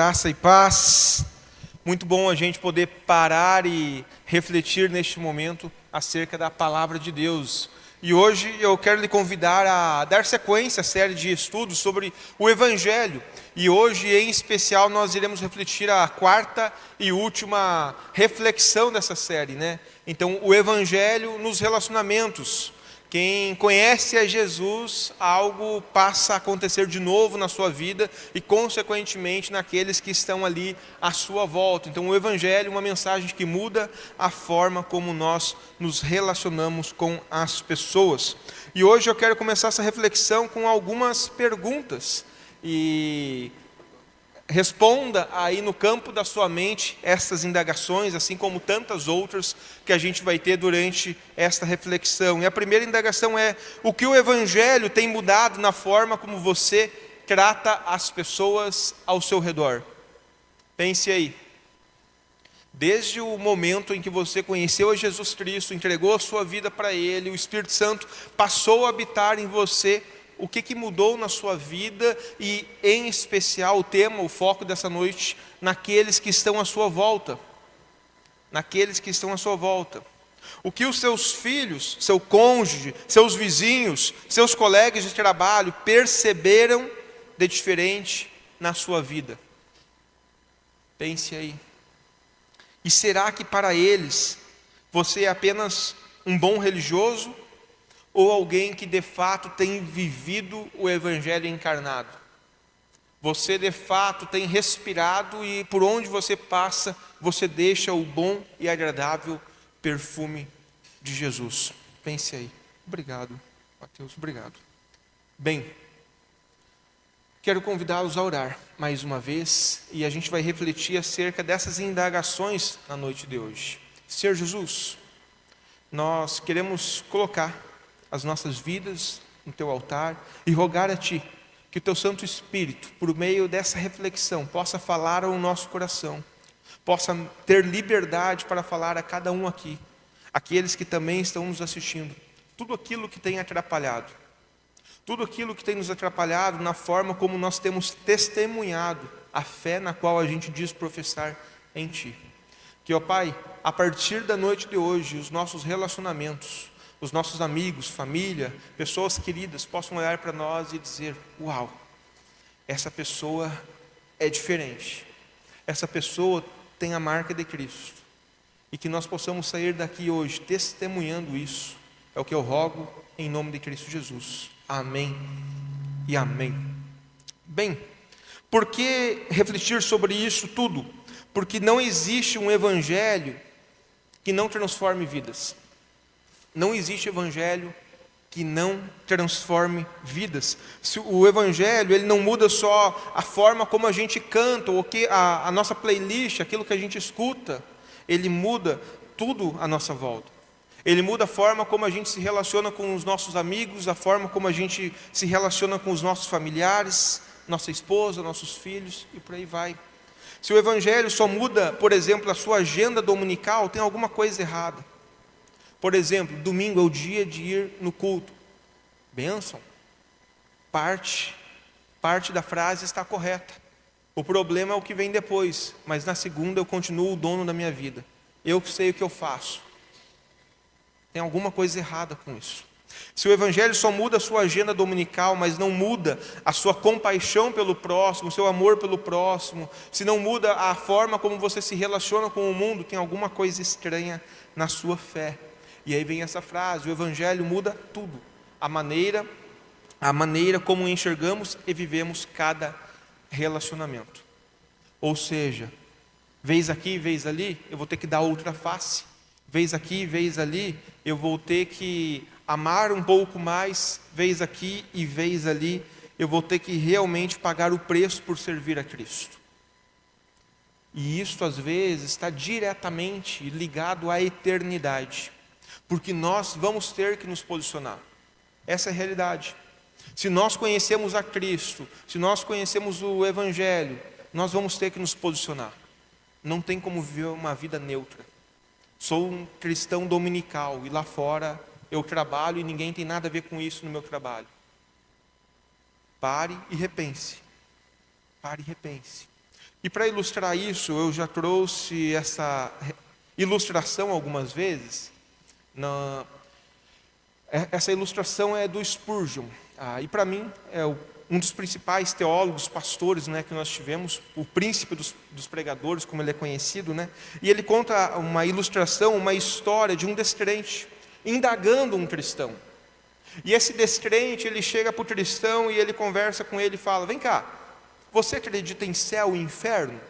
Graça e paz. Muito bom a gente poder parar e refletir neste momento acerca da palavra de Deus. E hoje eu quero lhe convidar a dar sequência à série de estudos sobre o Evangelho. E hoje, em especial, nós iremos refletir a quarta e última reflexão dessa série, né? Então, o Evangelho nos relacionamentos. Quem conhece a Jesus, algo passa a acontecer de novo na sua vida e, consequentemente, naqueles que estão ali à sua volta. Então, o Evangelho é uma mensagem que muda a forma como nós nos relacionamos com as pessoas. E hoje eu quero começar essa reflexão com algumas perguntas. E responda aí no campo da sua mente essas indagações, assim como tantas outras que a gente vai ter durante esta reflexão. E a primeira indagação é: o que o Evangelho tem mudado na forma como você trata as pessoas ao seu redor? Pense aí. Desde o momento em que você conheceu a Jesus Cristo, entregou a sua vida para Ele, o Espírito Santo passou a habitar em você. O que mudou na sua vida e, em especial, o tema, o foco dessa noite, naqueles que estão à sua volta. Naqueles que estão à sua volta. O que os seus filhos, seu cônjuge, seus vizinhos, seus colegas de trabalho perceberam de diferente na sua vida? Pense aí. E será que para eles você é apenas um bom religioso? Ou alguém que de fato tem vivido o Evangelho encarnado? Você de fato tem respirado e por onde você passa, você deixa o bom e agradável perfume de Jesus. Pense aí. Obrigado, Mateus, obrigado. Bem, quero convidá-los a orar mais uma vez e a gente vai refletir acerca dessas indagações na noite de hoje. Senhor Jesus, nós queremos colocar as nossas vidas no teu altar e rogar a ti que o teu Santo Espírito, por meio dessa reflexão, possa falar ao nosso coração, possa ter liberdade para falar a cada um aqui, aqueles que também estão nos assistindo, tudo aquilo que tem atrapalhado, tudo aquilo que tem nos atrapalhado na forma como nós temos testemunhado a fé na qual a gente diz professar em ti. Que, ó Pai, a partir da noite de hoje, os nossos relacionamentos, os nossos amigos, família, pessoas queridas possam olhar para nós e dizer: uau, essa pessoa é diferente, essa pessoa tem a marca de Cristo, e que nós possamos sair daqui hoje testemunhando isso. É o que eu rogo em nome de Cristo Jesus. Amém e amém. Bem, por que refletir sobre isso tudo? Porque não existe um evangelho que não transforme vidas. Não existe evangelho que não transforme vidas. O evangelho, ele não muda só a forma como a gente canta, ou que a nossa playlist, aquilo que a gente escuta. Ele muda tudo à nossa volta. Ele muda a forma como a gente se relaciona com os nossos amigos, a forma como a gente se relaciona com os nossos familiares, nossa esposa, nossos filhos, e por aí vai. Se o evangelho só muda, por exemplo, a sua agenda dominical, tem alguma coisa errada. Por exemplo, domingo é o dia de ir no culto. Bênção. Parte da frase está correta. O problema é o que vem depois. Mas na segunda eu continuo o dono da minha vida. Eu que sei o que eu faço. Tem alguma coisa errada com isso. Se o evangelho só muda a sua agenda dominical, mas não muda a sua compaixão pelo próximo, o seu amor pelo próximo, se não muda a forma como você se relaciona com o mundo, tem alguma coisa estranha na sua fé. E aí vem essa frase: o evangelho muda tudo, a maneira como enxergamos e vivemos cada relacionamento. Ou seja, vez aqui, vez ali, eu vou ter que dar outra face. Vez aqui, vez ali, eu vou ter que amar um pouco mais. Vez aqui e vez ali, eu vou ter que realmente pagar o preço por servir a Cristo. E isso às vezes está diretamente ligado à eternidade. Porque nós vamos ter que nos posicionar. Essa é a realidade. Se nós conhecemos a Cristo, se nós conhecemos o Evangelho, nós vamos ter que nos posicionar. Não tem como viver uma vida neutra. Sou um cristão dominical e lá fora eu trabalho e ninguém tem nada a ver com isso no meu trabalho. Pare e repense. Pare e repense. E para ilustrar isso, eu já trouxe essa ilustração algumas vezes. Essa ilustração é do Spurgeon. E para mim é um dos principais teólogos, pastores, né, que nós tivemos, o príncipe dos pregadores, como ele é conhecido, né? E ele conta uma ilustração, uma história de um descrente indagando um cristão. E esse descrente, ele chega para o cristão e ele conversa com ele e fala: vem cá, você acredita em céu e inferno?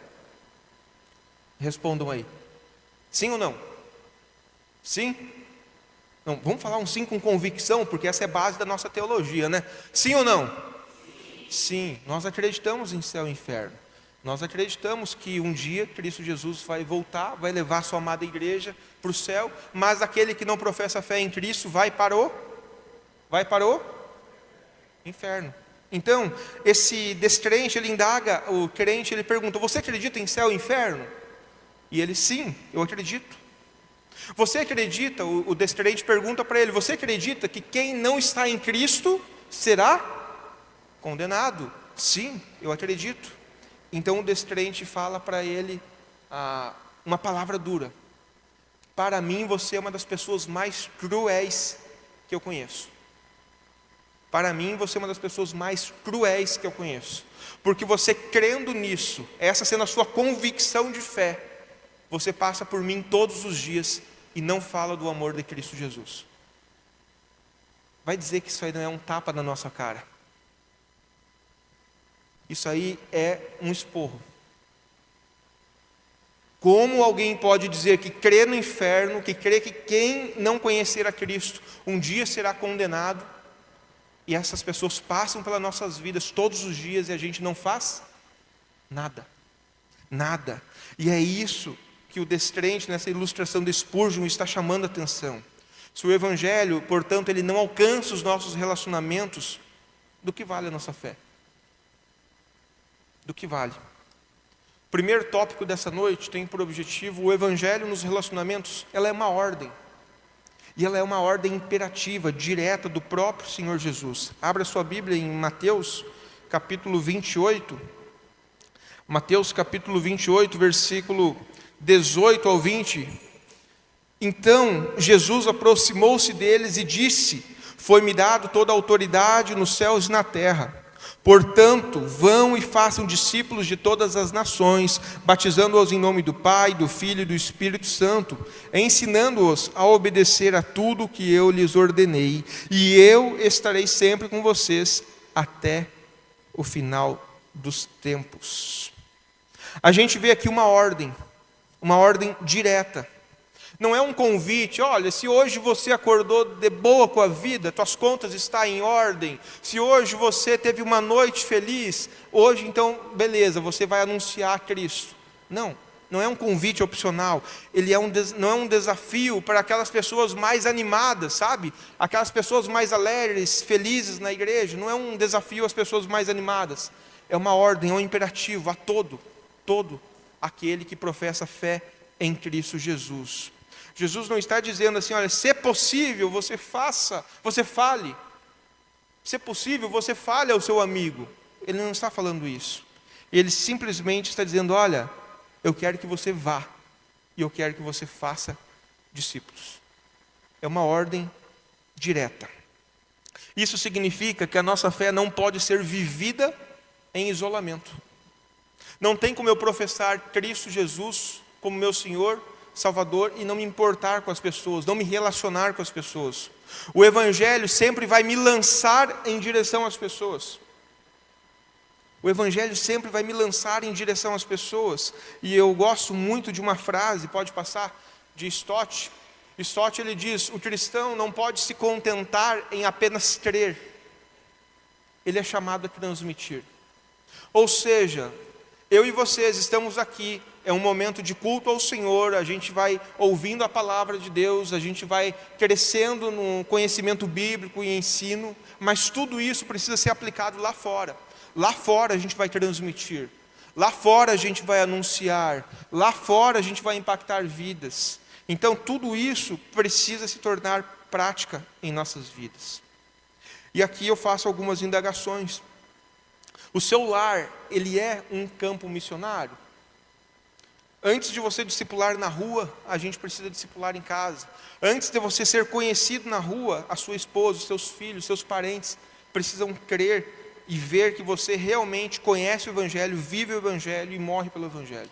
Respondam aí. Sim ou não? Sim? Não, vamos falar um sim com convicção, porque essa é a base da nossa teologia, né? Sim ou não? Sim, nós acreditamos em céu e inferno. Nós acreditamos que um dia Cristo Jesus vai voltar, vai levar sua amada igreja para o céu, mas aquele que não professa fé em Cristo vai para o inferno. Então, esse descrente, ele indaga o crente, ele pergunta: você acredita em céu e inferno? E ele: sim, eu acredito. Você acredita, o descrente pergunta para ele: você acredita que quem não está em Cristo será condenado? Sim, eu acredito. Então o descrente fala para ele uma palavra dura: para mim você é uma das pessoas mais cruéis que eu conheço. Para mim você é uma das pessoas mais cruéis que eu conheço, porque você crendo nisso, essa sendo a sua convicção de fé, você passa por mim todos os dias e não fala do amor de Cristo Jesus. Vai dizer que isso aí não é um tapa na nossa cara? Isso aí é um esporro. Como alguém pode dizer que crê no inferno, que crê que quem não conhecer a Cristo um dia será condenado, e essas pessoas passam pelas nossas vidas todos os dias e a gente não faz nada? Nada. E é isso que o descrente, nessa ilustração de Spurgeon, está chamando a atenção. Se o Evangelho, portanto, ele não alcança os nossos relacionamentos, do que vale a nossa fé? Do que vale? O primeiro tópico dessa noite tem por objetivo: o Evangelho nos relacionamentos, ela é uma ordem. E ela é uma ordem imperativa, direta do próprio Senhor Jesus. Abra sua Bíblia em Mateus, capítulo 28. Mateus, capítulo 28, versículo 18 ao 20. Então Jesus aproximou-se deles e disse: foi-me dado toda a autoridade nos céus e na terra. Portanto, vão e façam discípulos de todas as nações, batizando-os em nome do Pai, do Filho e do Espírito Santo, ensinando-os a obedecer a tudo que eu lhes ordenei, e eu estarei sempre com vocês até o final dos tempos. A gente vê aqui uma ordem direta. Não é um convite: olha, se hoje você acordou de boa com a vida, tuas contas estão em ordem, se hoje você teve uma noite feliz, hoje então, beleza, você vai anunciar Cristo. Não é um convite opcional, não é um desafio para aquelas pessoas mais animadas, sabe? Aquelas pessoas mais alegres, felizes na igreja. Não é um desafio às pessoas mais animadas, é uma ordem, é um imperativo a todo aquele que professa fé em Cristo Jesus. Jesus não está dizendo assim: olha, se é possível, você fale. Se é possível, você fale ao seu amigo. Ele não está falando isso. Ele simplesmente está dizendo: olha, eu quero que você vá, e eu quero que você faça discípulos. É uma ordem direta. Isso significa que a nossa fé não pode ser vivida em isolamento. Não tem como eu professar Cristo Jesus como meu Senhor, Salvador, e não me importar com as pessoas, não me relacionar com as pessoas. O Evangelho sempre vai me lançar em direção às pessoas. O Evangelho sempre vai me lançar em direção às pessoas. E eu gosto muito de uma frase, pode passar, de Stott. Stott, ele diz: o cristão não pode se contentar em apenas crer, ele é chamado a transmitir. Ou seja, eu e vocês estamos aqui, é um momento de culto ao Senhor, a gente vai ouvindo a palavra de Deus, a gente vai crescendo no conhecimento bíblico e ensino, mas tudo isso precisa ser aplicado lá fora. Lá fora a gente vai transmitir, lá fora a gente vai anunciar, lá fora a gente vai impactar vidas. Então tudo isso precisa se tornar prática em nossas vidas. E aqui eu faço algumas indagações. O seu lar, ele é um campo missionário. Antes de você discipular na rua, a gente precisa discipular em casa. Antes de você ser conhecido na rua, a sua esposa, os seus filhos, seus parentes precisam crer e ver que você realmente conhece o Evangelho, vive o Evangelho e morre pelo Evangelho.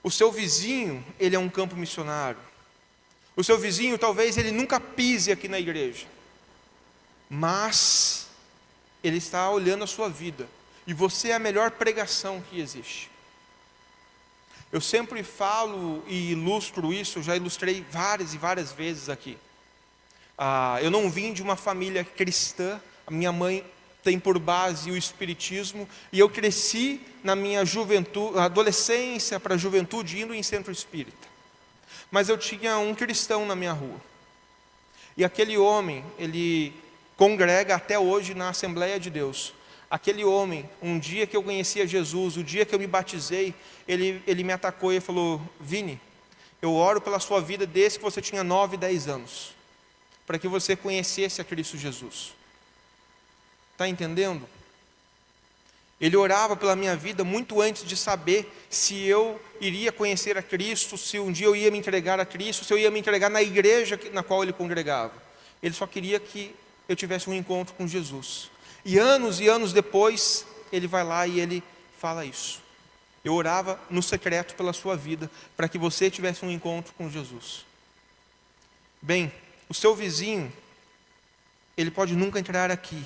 O seu vizinho, ele é um campo missionário. O seu vizinho, talvez ele nunca pise aqui na igreja, mas ele está olhando a sua vida, e você é a melhor pregação que existe. Eu sempre falo e ilustro isso, já ilustrei várias e várias vezes aqui. Eu não vim de uma família cristã, a minha mãe tem por base o espiritismo, e eu cresci na minha juventude, adolescência para a juventude, indo em centro espírita. Mas eu tinha um cristão na minha rua, e aquele homem, ele congrega até hoje na Assembleia de Deus. Aquele homem, um dia que eu conhecia Jesus, o dia que eu me batizei, ele me atacou e falou: Vini, eu oro pela sua vida desde que você tinha 9, 10 anos, para que você conhecesse a Cristo Jesus. Está entendendo? Ele orava pela minha vida muito antes de saber se eu iria conhecer a Cristo, se um dia eu ia me entregar a Cristo, se eu ia me entregar na igreja na qual ele congregava. Ele só queria que eu tivesse um encontro com Jesus. E anos depois, ele vai lá e ele fala isso. Eu orava no secreto pela sua vida, para que você tivesse um encontro com Jesus. Bem, o seu vizinho, ele pode nunca entrar aqui,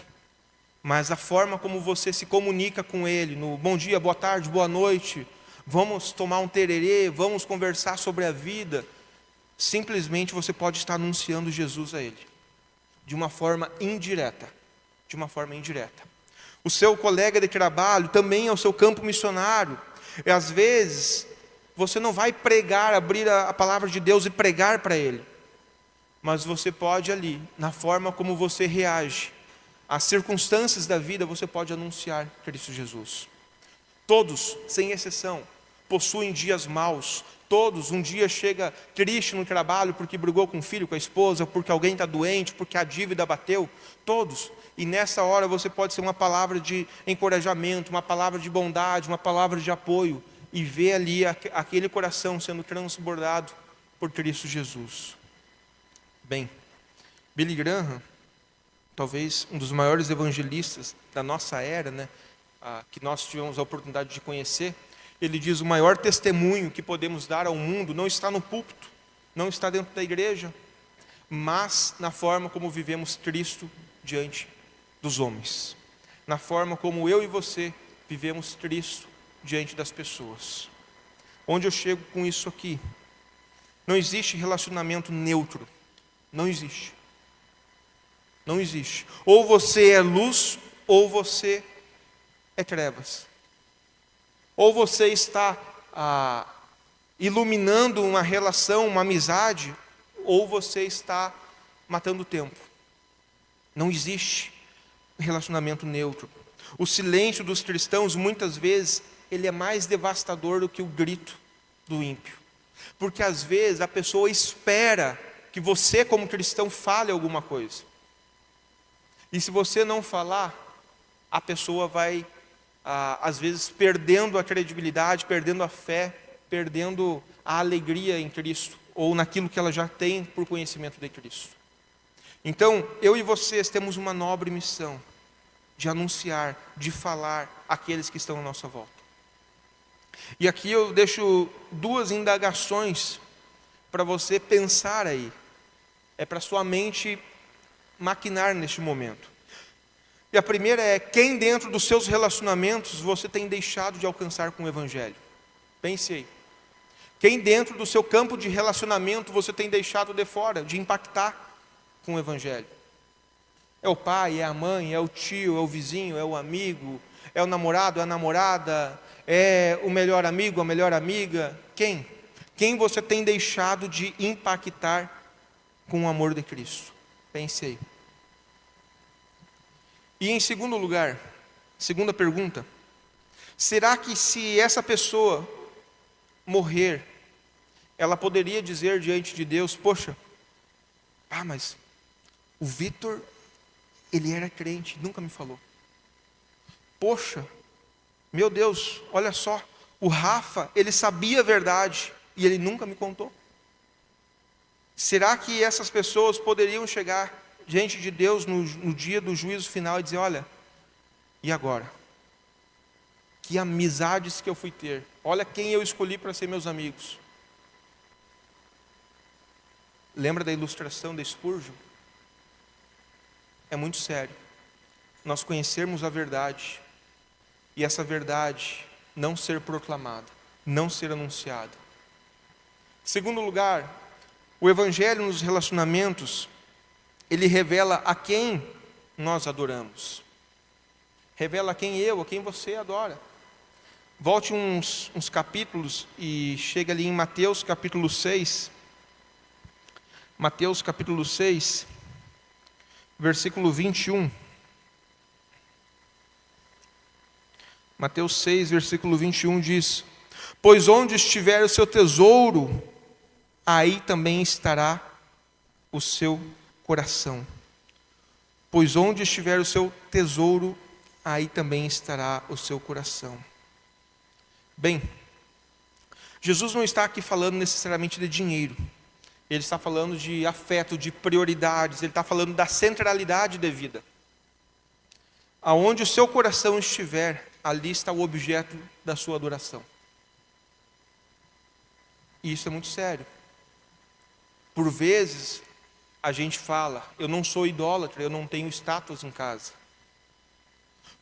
mas a forma como você se comunica com ele, no bom dia, boa tarde, boa noite, vamos tomar um tererê, vamos conversar sobre a vida, simplesmente você pode estar anunciando Jesus a ele, de uma forma indireta. O seu colega de trabalho também é o seu campo missionário. E às vezes, você não vai pregar, abrir a palavra de Deus e pregar para ele, mas você pode ali, na forma como você reage às circunstâncias da vida, você pode anunciar Cristo Jesus. Todos, sem exceção, possuem dias maus. Todos, um dia chega triste no trabalho porque brigou com o filho, com a esposa, porque alguém está doente, porque a dívida bateu. Todos. E nessa hora você pode ser uma palavra de encorajamento, uma palavra de bondade, uma palavra de apoio, e ver ali aquele coração sendo transbordado por Cristo Jesus. Bem, Billy Graham, talvez um dos maiores evangelistas da nossa era, né, que nós tivemos a oportunidade de conhecer, ele diz: o maior testemunho que podemos dar ao mundo não está no púlpito, não está dentro da igreja, mas na forma como vivemos Cristo diante dos homens, na forma como eu e você vivemos Cristo diante das pessoas. Onde eu chego com isso aqui? Não existe relacionamento neutro, não existe. Não existe. Ou você é luz, ou você é trevas. Ou você está iluminando uma relação, uma amizade, ou você está matando o tempo. Não existe relacionamento neutro. O silêncio dos cristãos, muitas vezes, ele é mais devastador do que o grito do ímpio. Porque às vezes a pessoa espera que você, como cristão, fale alguma coisa. E se você não falar, a pessoa vai, às vezes, perdendo a credibilidade, perdendo a fé, perdendo a alegria em Cristo, ou naquilo que ela já tem por conhecimento de Cristo. Então, eu e vocês temos uma nobre missão de anunciar, de falar àqueles que estão à nossa volta. E aqui eu deixo 2 indagações para você pensar aí. É para sua mente maquinar neste momento. E a primeira é: quem dentro dos seus relacionamentos você tem deixado de alcançar com o Evangelho? Pense aí. Quem dentro do seu campo de relacionamento você tem deixado de fora, de impactar com o Evangelho? É o pai, é a mãe, é o tio, é o vizinho, é o amigo, é o namorado, é a namorada, é o melhor amigo, a melhor amiga? Quem? Quem você tem deixado de impactar com o amor de Cristo? Pense aí. E em segundo lugar, segunda pergunta: será que se essa pessoa morrer, ela poderia dizer diante de Deus: poxa, mas o Vitor, ele era crente, nunca me falou. Poxa, meu Deus, olha só, o Rafa, ele sabia a verdade e ele nunca me contou. Será que essas pessoas poderiam chegar diante de Deus no dia do juízo final e dizer: olha, e agora? Que amizades que eu fui ter, olha quem eu escolhi para ser meus amigos. Lembra da ilustração da Spurgeon? É muito sério nós conhecermos a verdade e essa verdade não ser proclamada, não ser anunciada. Segundo lugar, o Evangelho nos relacionamentos, ele revela a quem nós adoramos. Revela a quem você adora. Volte uns capítulos e chega ali em Mateus capítulo 6. Mateus capítulo 6, versículo 21. Mateus 6, versículo 21 diz: pois onde estiver o seu tesouro, aí também estará o seu coração. Pois onde estiver o seu tesouro, aí também estará o seu coração. Bem, Jesus não está aqui falando necessariamente de dinheiro. Ele está falando de afeto, de prioridades. Ele está falando da centralidade da vida. Aonde o seu coração estiver, ali está o objeto da sua adoração. E isso é muito sério. Por vezes, a gente fala: eu não sou idólatra, eu não tenho estátuas em casa.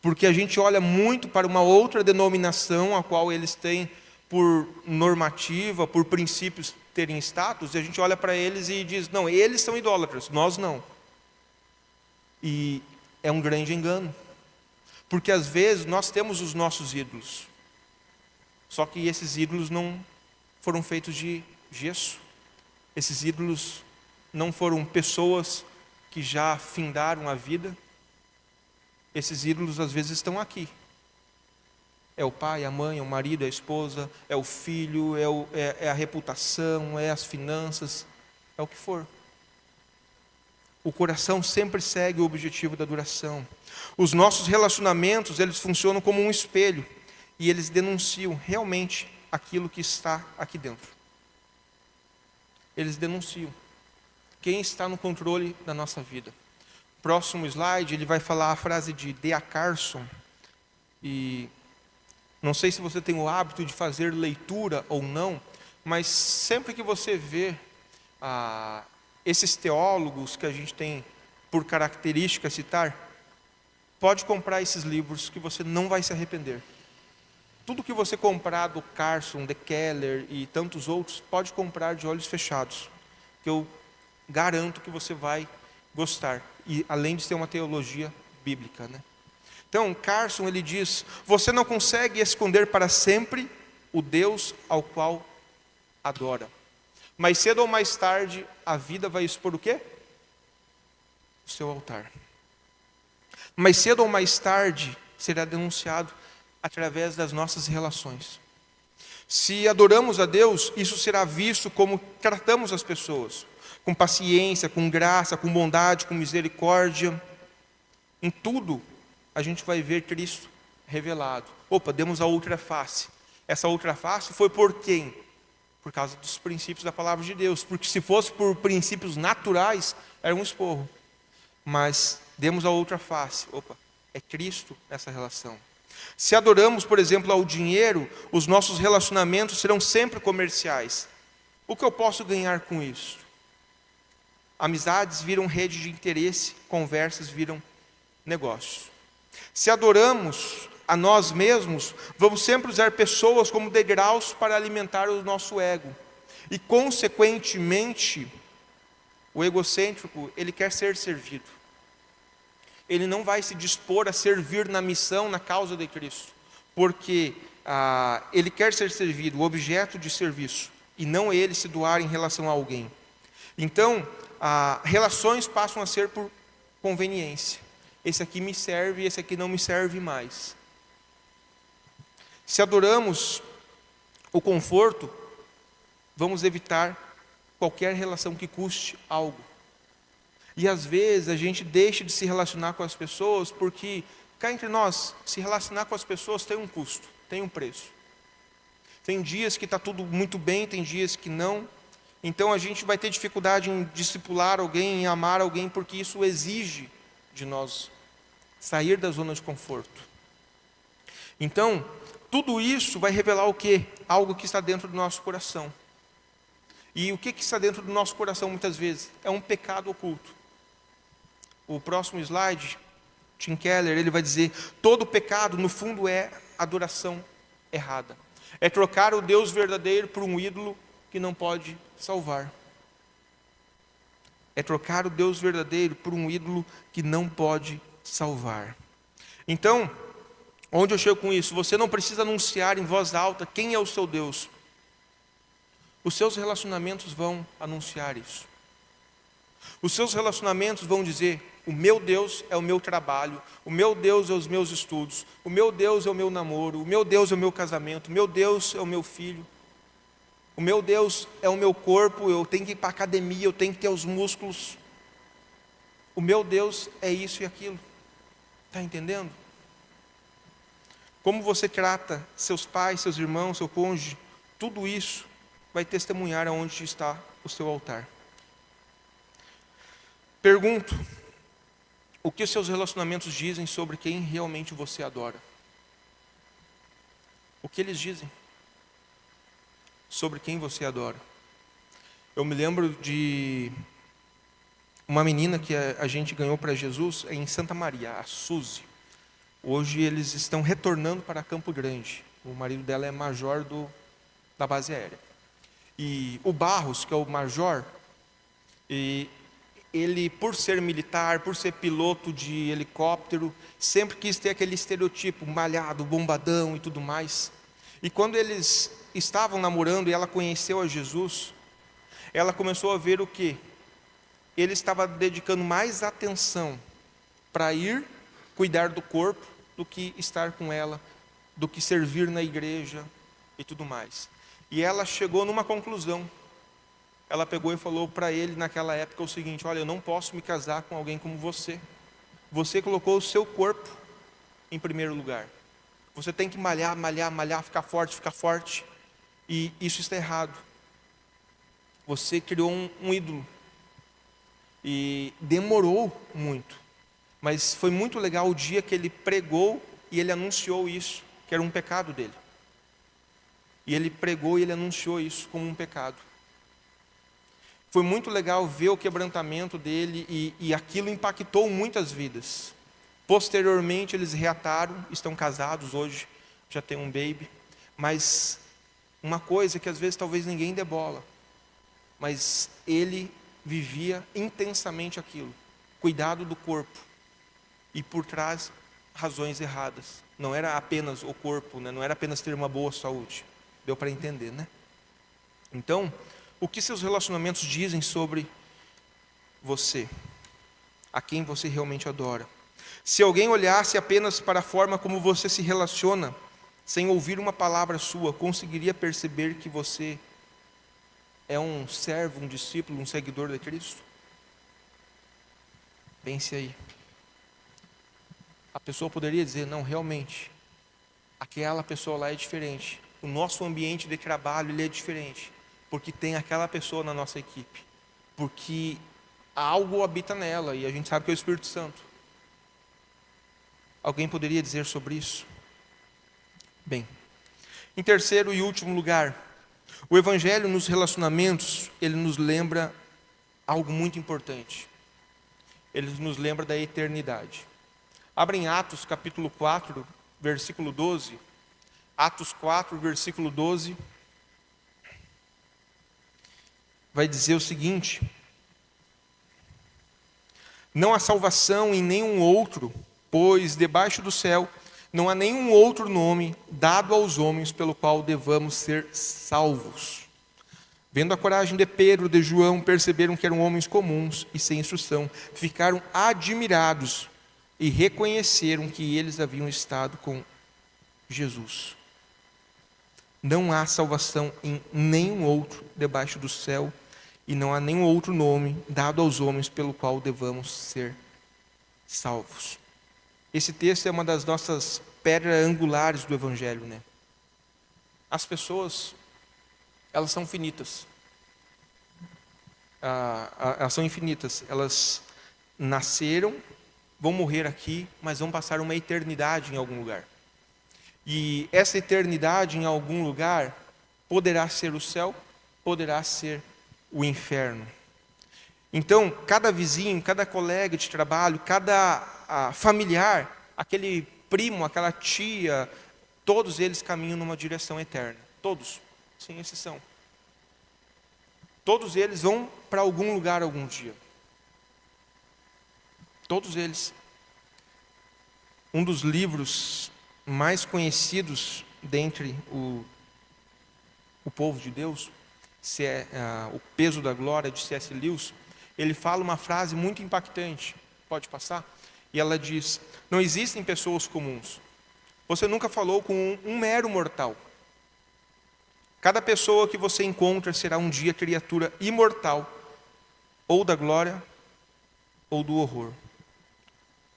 Porque a gente olha muito para uma outra denominação, a qual eles têm por normativa, por princípios, terem status, e a gente olha para eles e diz: não, eles são idólatras, nós não. E é um grande engano. Porque às vezes nós temos os nossos ídolos. Só que esses ídolos não foram feitos de gesso. Esses ídolos não foram pessoas que já findaram a vida. Esses ídolos às vezes estão aqui. É o pai, a mãe, é o marido, é a esposa, é o filho, é a reputação, é as finanças, é o que for. O coração sempre segue o objetivo da adoração. Os nossos relacionamentos, eles funcionam como um espelho e eles denunciam realmente aquilo que está aqui dentro. Eles denunciam quem está no controle da nossa vida. Próximo slide, ele vai falar a frase de D.A. Carson. E não sei se você tem o hábito de fazer leitura ou não, mas sempre que você vê esses teólogos que a gente tem por característica citar, pode comprar esses livros que você não vai se arrepender. Tudo que você comprar do Carson, de Keller e tantos outros, pode comprar de olhos fechados, que eu garanto que você vai gostar, e além de ser uma teologia bíblica, né? Então, Carson, ele diz: você não consegue esconder para sempre o Deus ao qual adora. Mais cedo ou mais tarde, a vida vai expor o quê? O seu altar. Mais cedo ou mais tarde, será denunciado através das nossas relações. Se adoramos a Deus, isso será visto como tratamos as pessoas. Com paciência, com graça, com bondade, com misericórdia. Em tudo, a gente vai ver Cristo revelado. Opa, demos a outra face. Essa outra face foi por quem? Por causa dos princípios da palavra de Deus. Porque se fosse por princípios naturais, era um esporro. Mas demos a outra face. Opa, é Cristo nessa relação. Se adoramos, por exemplo, ao dinheiro, os nossos relacionamentos serão sempre comerciais. O que eu posso ganhar com isso? Amizades viram rede de interesse, conversas viram negócios. Se adoramos a nós mesmos, vamos sempre usar pessoas como degraus para alimentar o nosso ego. E, consequentemente, o egocêntrico, ele quer ser servido. Ele não vai se dispor a servir na missão, na causa de Cristo. Porque ele quer ser servido, o objeto de serviço, e não ele se doar em relação a alguém. Então, relações passam a ser por conveniência. Esse aqui me serve, esse aqui não me serve mais. Se adoramos o conforto, vamos evitar qualquer relação que custe algo. E às vezes a gente deixa de se relacionar com as pessoas porque cá entre nós, se relacionar com as pessoas tem um custo, tem um preço. Tem dias que está tudo muito bem, tem dias que não. Então a gente vai ter dificuldade em discipular alguém, em amar alguém, porque isso exige de nós sair da zona de conforto. Então, tudo isso vai revelar o quê? Algo que está dentro do nosso coração. E o que está dentro do nosso coração muitas vezes? É um pecado oculto. O próximo slide, Tim Keller, ele vai dizer: todo pecado no fundo é adoração errada. É trocar o Deus verdadeiro por um ídolo que não pode salvar. É trocar o Deus verdadeiro por um ídolo que não pode salvar. Então, onde eu chego com isso? Você não precisa anunciar em voz alta quem é o seu Deus. Os seus relacionamentos vão anunciar isso. Os seus relacionamentos vão dizer: o meu Deus é o meu trabalho, o meu Deus é os meus estudos, o meu Deus é o meu namoro, o meu Deus é o meu casamento, o meu Deus é o meu filho, o meu Deus é o meu corpo, eu tenho que ir para a academia, eu tenho que ter os músculos. O meu Deus é isso e aquilo. Está entendendo? Como você trata seus pais, seus irmãos, seu cônjuge, tudo isso vai testemunhar aonde está o seu altar. Pergunto: o que os seus relacionamentos dizem sobre quem realmente você adora? O que eles dizem sobre quem você adora? Eu me lembro de uma menina que a gente ganhou para Jesus em Santa Maria, a Suzy. Hoje eles estão retornando para Campo Grande. O marido dela é major da base aérea. E o Barros, que é o major, ele, por ser militar, por ser piloto de helicóptero, sempre quis ter aquele estereotipo malhado, bombadão e tudo mais. E quando eles estavam namorando e ela conheceu a Jesus, ela começou a ver o quê? Ele estava dedicando mais atenção para ir cuidar do corpo do que estar com ela, do que servir na igreja e tudo mais. E ela chegou numa conclusão. Ela pegou e falou para ele naquela época o seguinte: olha, eu não posso me casar com alguém como você. Você colocou o seu corpo em primeiro lugar. Você tem que malhar, malhar, malhar, ficar forte. E isso está errado. Você criou um ídolo. E demorou muito. Mas foi muito legal o dia que ele pregou e ele anunciou isso, que era um pecado dele. E ele pregou e ele anunciou isso como um pecado. Foi muito legal ver o quebrantamento dele e aquilo impactou muitas vidas. Posteriormente eles reataram, estão casados hoje, já tem um baby. Mas uma coisa que às vezes talvez ninguém dê bola, mas ele vivia intensamente aquilo, cuidado do corpo, e por trás razões erradas. Não era apenas o corpo, né? Não era apenas ter uma boa saúde. Deu para entender, né? Então, o que seus relacionamentos dizem sobre você? A quem você realmente adora? Se alguém olhasse apenas para a forma como você se relaciona, sem ouvir uma palavra sua, conseguiria perceber que você é um servo, um discípulo, um seguidor de Cristo? Pense aí. A pessoa poderia dizer: não, realmente, aquela pessoa lá é diferente. O nosso ambiente de trabalho ele é diferente, porque tem aquela pessoa na nossa equipe, porque algo habita nela, e a gente sabe que é o Espírito Santo. Alguém poderia dizer sobre isso? Bem, em terceiro e último lugar, o Evangelho nos relacionamentos, ele nos lembra algo muito importante. Ele nos lembra da eternidade. Abrem Atos capítulo 4, versículo 12. Atos 4, versículo 12. Vai dizer o seguinte: não há salvação em nenhum outro, pois debaixo do céu não há nenhum outro nome dado aos homens pelo qual devamos ser salvos. Vendo a coragem de Pedro, de João, perceberam que eram homens comuns e sem instrução. Ficaram admirados e reconheceram que eles haviam estado com Jesus. Não há salvação em nenhum outro debaixo do céu, e não há nenhum outro nome dado aos homens pelo qual devamos ser salvos. Esse texto é uma das nossas pedras angulares do Evangelho, né? As pessoas, elas são finitas. Elas são infinitas. Elas nasceram, vão morrer aqui, mas vão passar uma eternidade em algum lugar. E essa eternidade em algum lugar poderá ser o céu, poderá ser o inferno. Então, cada vizinho, cada colega de trabalho, cada familiar, aquele primo, aquela tia, todos eles caminham numa direção eterna. Todos, sem exceção. Todos eles vão para algum lugar algum dia. Todos eles. Um dos livros mais conhecidos dentre o povo de Deus, O Peso da Glória, de C.S. Lewis, ele fala uma frase muito impactante. Pode passar? E ela diz: não existem pessoas comuns. Você nunca falou com um mero mortal. Cada pessoa que você encontra será um dia criatura imortal, ou da glória, ou do horror.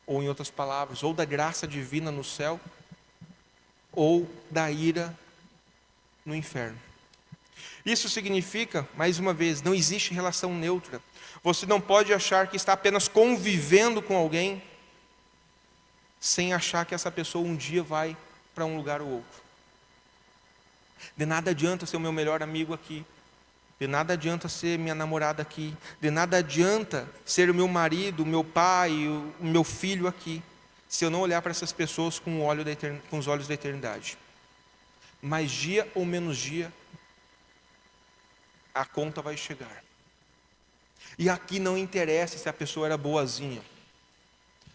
Ou, em outras palavras, ou da graça divina no céu, ou da ira no inferno. Isso significa, mais uma vez, não existe relação neutra. Você não pode achar que está apenas convivendo com alguém, sem achar que essa pessoa um dia vai para um lugar ou outro. De nada adianta ser o meu melhor amigo aqui. De nada adianta ser minha namorada aqui. De nada adianta ser o meu marido, o meu pai, o meu filho aqui, se eu não olhar para essas pessoas com os olhos da eternidade. Mais dia ou menos dia, a conta vai chegar. E aqui não interessa se a pessoa era boazinha.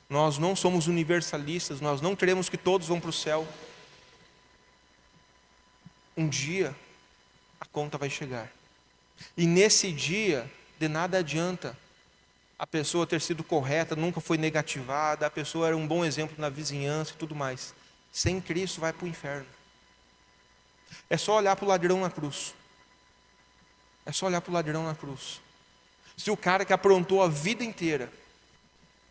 Nós não somos universalistas, nós não queremos que todos vão para o céu. Um dia, a conta vai chegar. E nesse dia, de nada adianta a pessoa ter sido correta, nunca foi negativada, a pessoa era um bom exemplo na vizinhança e tudo mais. Sem Cristo vai para o inferno. É só olhar para o ladrão na cruz. É só olhar para o ladrão na cruz. Se o cara que aprontou a vida inteira,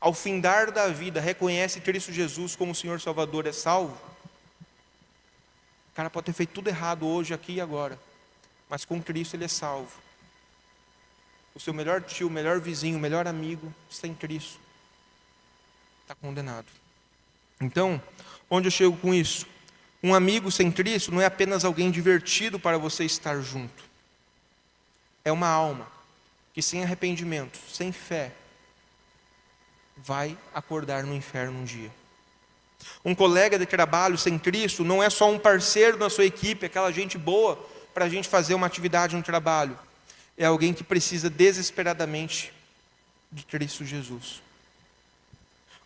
ao findar da vida, reconhece Cristo Jesus como Senhor Salvador, é salvo, o cara pode ter feito tudo errado hoje, aqui e agora, mas com Cristo ele é salvo. O seu melhor tio, o melhor vizinho, o melhor amigo, sem Cristo, está condenado. Então, onde eu chego com isso? Um amigo sem Cristo não é apenas alguém divertido para você estar junto. É uma alma que sem arrependimento, sem fé, vai acordar no inferno um dia. Um colega de trabalho sem Cristo não é só um parceiro na sua equipe, aquela gente boa para a gente fazer uma atividade no trabalho. É alguém que precisa desesperadamente de Cristo Jesus.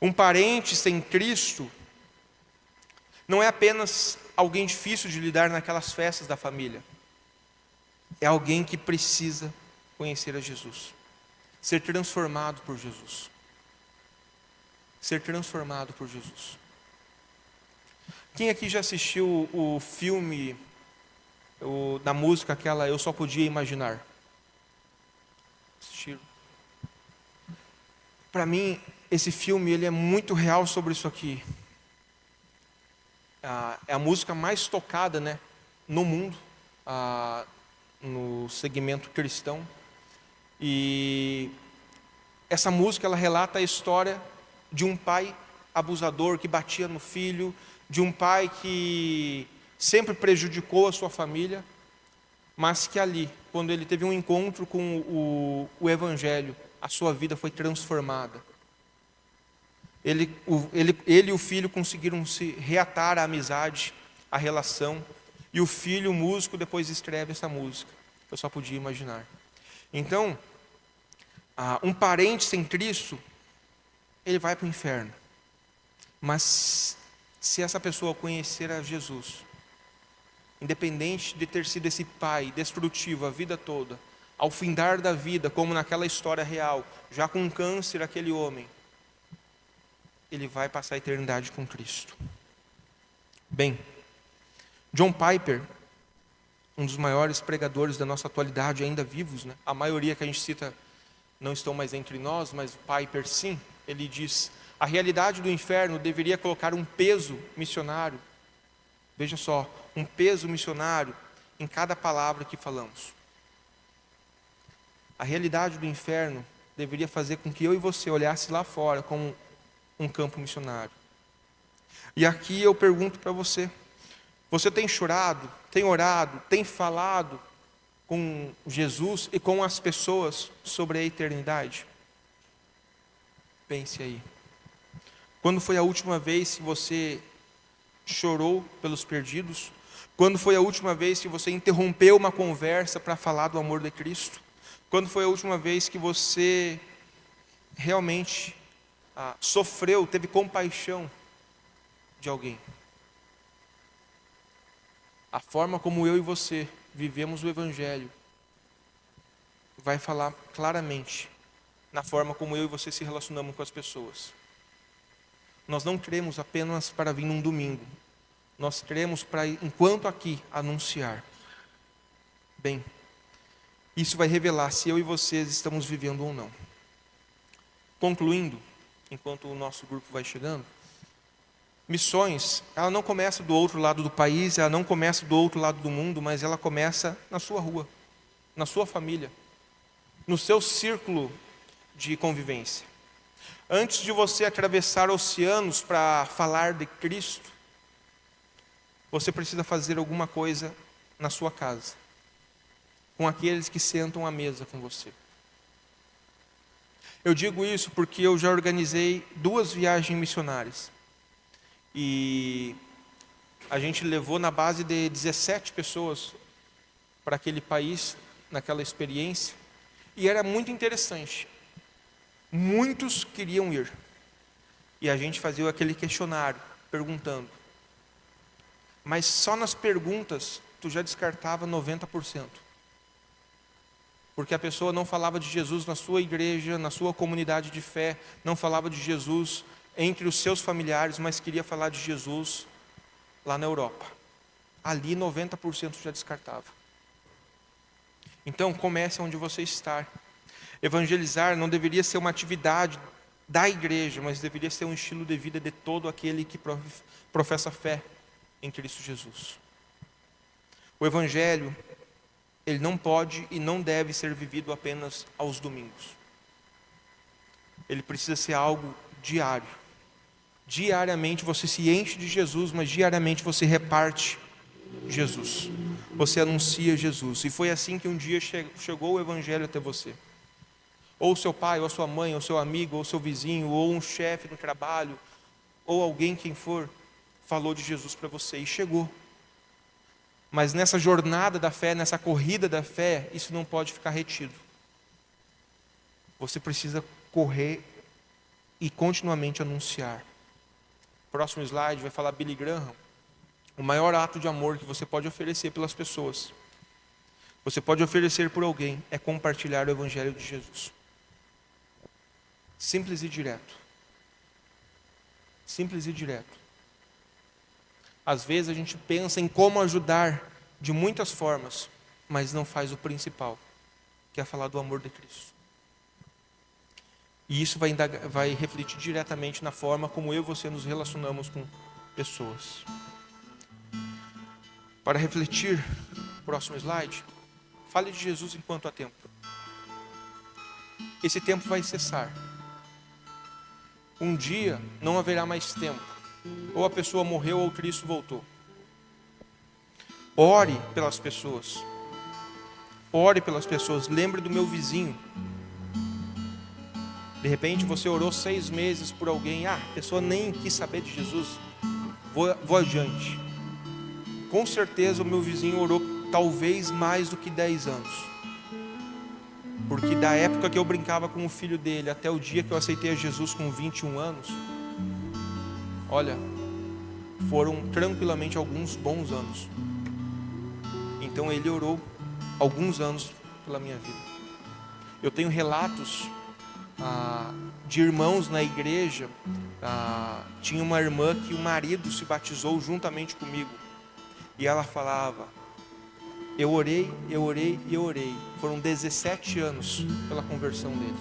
Um parente sem Cristo não é apenas alguém difícil de lidar naquelas festas da família. É alguém que precisa conhecer a Jesus, ser transformado por Jesus. Ser transformado por Jesus. Quem aqui já assistiu o filme da música aquela Eu Só Podia Imaginar? Assistiram? Para mim, esse filme ele é muito real sobre isso aqui. É a música mais tocada, né, no mundo, no segmento cristão. E essa música ela relata a história de um pai abusador que batia no filho, de um pai que sempre prejudicou a sua família, mas que ali, quando ele teve um encontro com o Evangelho, a sua vida foi transformada. Ele e o filho conseguiram se reatar a amizade, a relação, e o filho, o músico, depois escreve essa música. Eu só podia imaginar. Então, um parente sem Cristo, ele vai para o inferno. Mas se essa pessoa conhecer a Jesus, independente de ter sido esse pai destrutivo a vida toda, ao findar da vida, como naquela história real, já com câncer aquele homem, ele vai passar a eternidade com Cristo. Bem, John Piper, um dos maiores pregadores da nossa atualidade, ainda vivos, né? A maioria que a gente cita não estão mais entre nós, mas Piper sim. Ele diz: A realidade do inferno deveria colocar um peso missionário, veja só, um peso missionário em cada palavra que falamos. A realidade do inferno deveria fazer com que eu e você olhasse lá fora como um campo missionário. E aqui eu pergunto para você: você tem chorado, tem orado, tem falado com Jesus e com as pessoas sobre a eternidade? Pense aí. Quando foi a última vez que você chorou pelos perdidos? Quando foi a última vez que você interrompeu uma conversa para falar do amor de Cristo? Quando foi a última vez que você realmente sofreu, teve compaixão de alguém? A forma como eu e você vivemos o Evangelho vai falar claramente na forma como eu e você se relacionamos com as pessoas. Nós não cremos apenas para vir num domingo. Nós cremos para, enquanto aqui, anunciar. Bem, isso vai revelar se eu e vocês estamos vivendo ou não. Concluindo, enquanto o nosso grupo vai chegando, missões, ela não começa do outro lado do país, ela não começa do outro lado do mundo, mas ela começa na sua rua, na sua família, no seu círculo de convivência. Antes de você atravessar oceanos para falar de Cristo, você precisa fazer alguma coisa na sua casa, com aqueles que sentam à mesa com você. Eu digo isso porque eu já organizei 2 viagens missionárias. E a gente levou na base de 17 pessoas para aquele país, naquela experiência. E era muito interessante. Muitos queriam ir. E a gente fazia aquele questionário, perguntando. Mas só nas perguntas, tu já descartava 90%. Porque a pessoa não falava de Jesus na sua igreja, na sua comunidade de fé, não falava de Jesus entre os seus familiares, mas queria falar de Jesus lá na Europa. Ali 90% já descartava. Então comece onde você está. Evangelizar não deveria ser uma atividade da igreja, mas deveria ser um estilo de vida de todo aquele que professa fé em Cristo Jesus. O Evangelho, ele não pode e não deve ser vivido apenas aos domingos. Ele precisa ser algo diário. Diariamente você se enche de Jesus, mas diariamente você reparte Jesus. Você anuncia Jesus. E foi assim que um dia chegou o Evangelho até você. Ou seu pai, ou a sua mãe, ou seu amigo, ou seu vizinho, ou um chefe no trabalho, ou alguém, quem for, falou de Jesus para você e chegou. Mas nessa jornada da fé, nessa corrida da fé, isso não pode ficar retido. Você precisa correr e continuamente anunciar. Próximo slide vai falar Billy Graham. O maior ato de amor que você pode oferecer pelas pessoas, você pode oferecer por alguém, é compartilhar o Evangelho de Jesus. Simples e direto. Simples e direto. Às vezes a gente pensa em como ajudar de muitas formas, mas não faz o principal, que é falar do amor de Cristo. E isso vai refletir diretamente na forma como eu e você nos relacionamos com pessoas. Para refletir, próximo slide, fale de Jesus enquanto há tempo. Esse tempo vai cessar. Um dia não haverá mais tempo. Ou a pessoa morreu ou Cristo voltou. Ore pelas pessoas. Ore pelas pessoas. Lembre do meu vizinho. De repente você orou 6 meses por alguém. A pessoa nem quis saber de Jesus. Vou adiante. Com certeza o meu vizinho orou talvez mais do que 10 anos. Porque da época que eu brincava com o filho dele até o dia que eu aceitei a Jesus com 21 anos, olha, foram tranquilamente alguns bons anos. Então ele orou alguns anos pela minha vida. Eu tenho relatos de irmãos na igreja. Tinha uma irmã que o marido se batizou juntamente comigo. E ela falava: eu orei. Foram 17 anos pela conversão dele.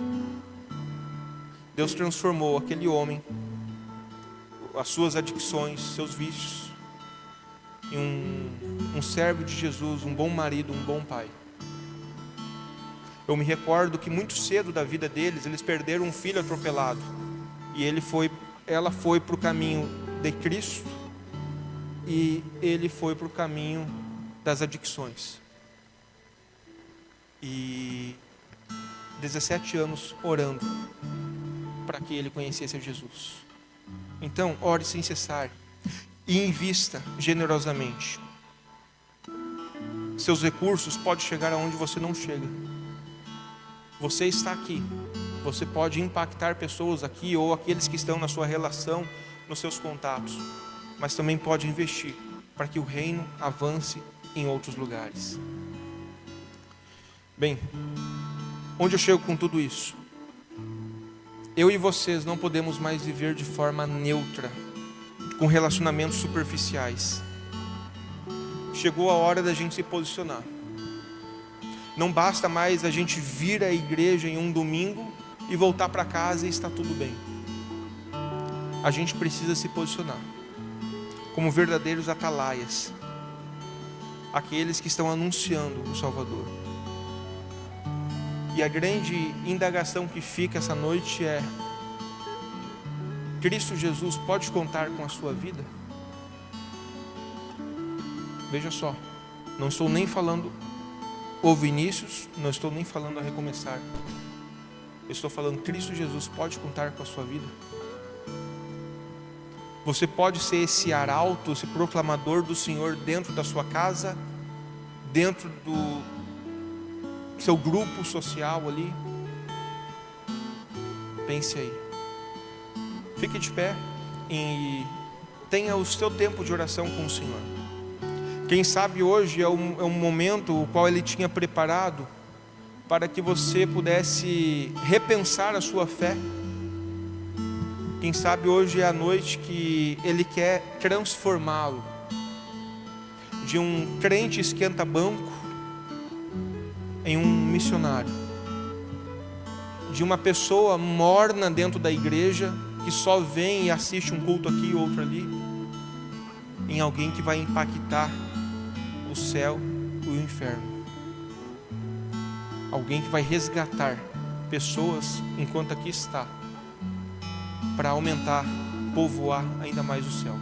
Deus transformou aquele homem as suas adicções, seus vícios, e um servo de Jesus, um bom marido, um bom pai. Eu me recordo que muito cedo da vida deles, eles perderam um filho atropelado, e ela foi para o caminho de Cristo, e ele foi para o caminho das adicções. E 17 anos orando para que ele conhecesse a Jesus. Então, ore sem cessar e invista generosamente. Seus recursos podem chegar aonde você não chega. Você está aqui, você pode impactar pessoas aqui ou aqueles que estão na sua relação, nos seus contatos, mas também pode investir para que o reino avance em outros lugares. Bem, onde eu chego com tudo isso? Eu e vocês não podemos mais viver de forma neutra, com relacionamentos superficiais. Chegou a hora da gente se posicionar. Não basta mais a gente vir à igreja em um domingo e voltar para casa e está tudo bem. A gente precisa se posicionar como verdadeiros atalaias, aqueles que estão anunciando o Salvador. E a grande indagação que fica essa noite é: Cristo Jesus pode contar com a sua vida? Veja só, não estou nem falando o Vinícius, não estou nem falando a recomeçar. Eu estou falando, Cristo Jesus pode contar com a sua vida? Você pode ser esse arauto, esse proclamador do Senhor dentro da sua casa, dentro do seu grupo social ali? Pense aí. Fique de pé e tenha o seu tempo de oração com o Senhor. Quem sabe hoje é um momento o qual Ele tinha preparado para que você pudesse repensar a sua fé. Quem sabe hoje é a noite que Ele quer transformá-lo de um crente esquenta-banco em um missionário, de uma pessoa morna dentro da igreja que só vem e assiste um culto aqui e outro ali, em alguém que vai impactar o céu e o inferno. Alguém que vai resgatar pessoas enquanto aqui está, para aumentar, povoar ainda mais o céu.